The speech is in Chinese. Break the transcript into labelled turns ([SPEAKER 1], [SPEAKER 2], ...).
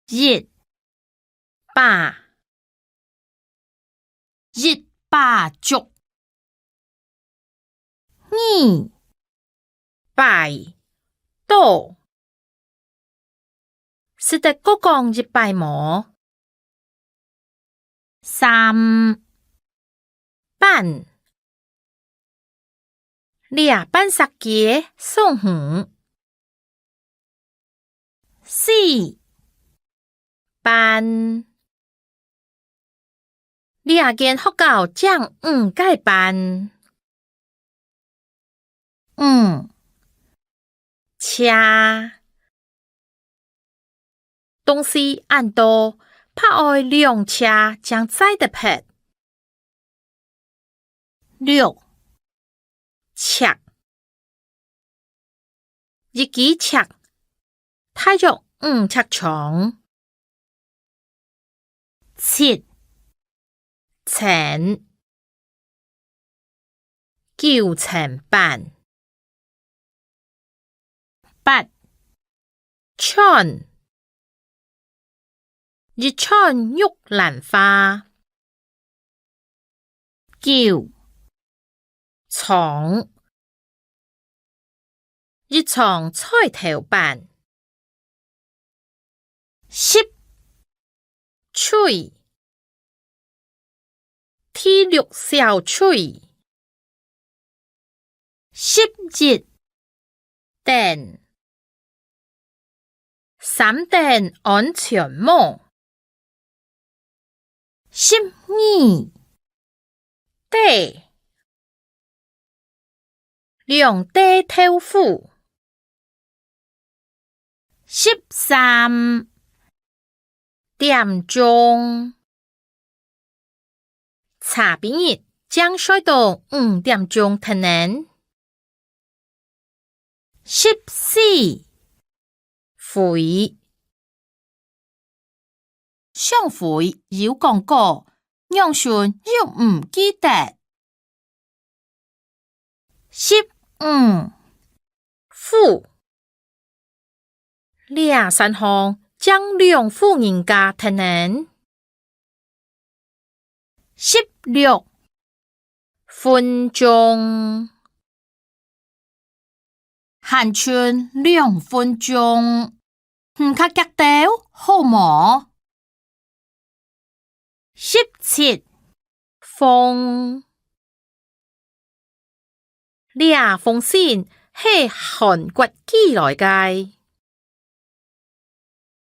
[SPEAKER 1] 熱霸熱霸族二拜多識得嗰講一拜冇三班倆班殺嘅送魚四班倆間學校將改班五車東西按多拍愛兩車將載得撇六尺一幾尺大約尺長七層9層半八寸一寸玉蘭花9床一床菜頭板10喙第六小喙11電3電安全帽12地兩地豆腐13點鐘茶檳熱將衰到5點鐘停能14回上回有講過楊順又唔記得15父倆三項將兩戶人家停能16分鐘限存2分鐘唔卡夾到好冇17風倆風扇係韓國寄來嘅